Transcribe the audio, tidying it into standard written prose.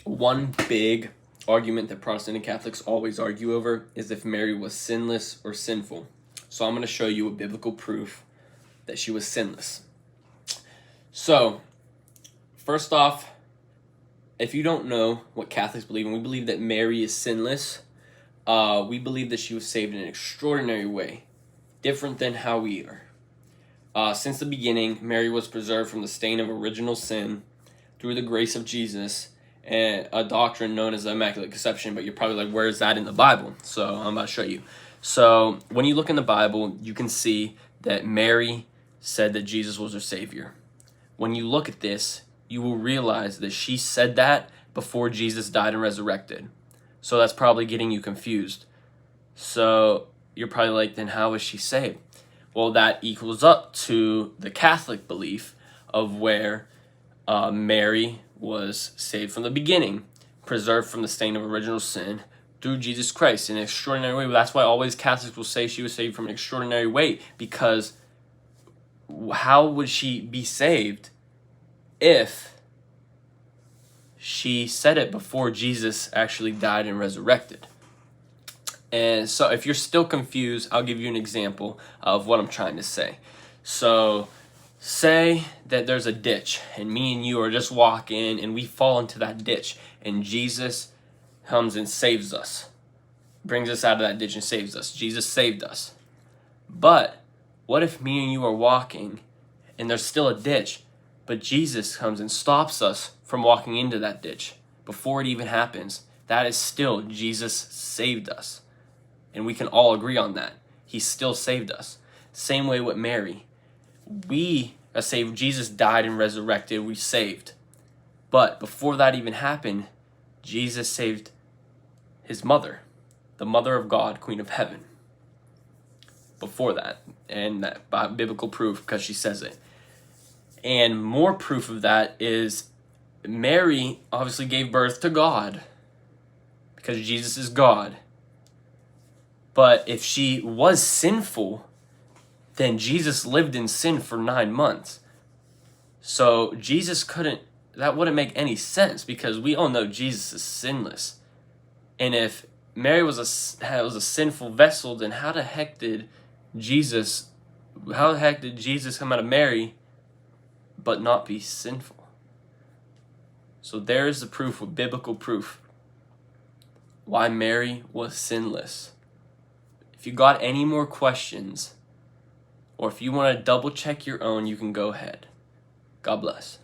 One big argument that Protestant and Catholics always argue over is if Mary was sinless or sinful. So I'm going to show you a biblical proof that she was sinless. So, first off, if you don't know what Catholics believe, and we believe that Mary is sinless, we believe that she was saved in an extraordinary way, different than how we are. Since the beginning, Mary was preserved from the stain of original sin through the grace of Jesus, and a doctrine known as the Immaculate Conception. But you're probably like, where is that in the Bible? So I'm about to show you. So when you look in the Bible, you can see that Mary said that Jesus was her Savior. When you look at this, you will realize that she said that before Jesus died and resurrected. So that's probably getting you confused. So you're probably like, then how is she saved? Well, that equals up to the Catholic belief of where Mary was saved from the beginning, preserved from the stain of original sin through Jesus Christ in an extraordinary way. That's why always Catholics will say she was saved from an extraordinary way, because how would she be saved if she said it before Jesus actually died and resurrected? And so if you're still confused, I'll give you an example of what I'm trying to say. So say that there's a ditch and me and you are just walking and we fall into that ditch, and Jesus comes and saves us, brings us out of that ditch and saves us. Jesus saved us. But what if me and you are walking and there's still a ditch, but Jesus comes and stops us from walking into that ditch before it even happens? That is still Jesus saved us. And we can all agree on that. He still saved us. Same way with Mary. We are saved. Jesus died and resurrected. We saved. But before that even happened, Jesus saved his mother, the mother of God, Queen of Heaven. Before that. And that by biblical proof, because she says it. And more proof of that is Mary obviously gave birth to God, because Jesus is God. But if she was sinful, then Jesus lived in sin for 9 months. So Jesus that wouldn't make any sense, because we all know Jesus is sinless. And if Mary was a sinful vessel, then how the heck did Jesus come out of Mary but not be sinful? So there's the proof, with biblical proof, why Mary was sinless. If you got any more questions, or if you want to double check your own, you can go ahead. God bless.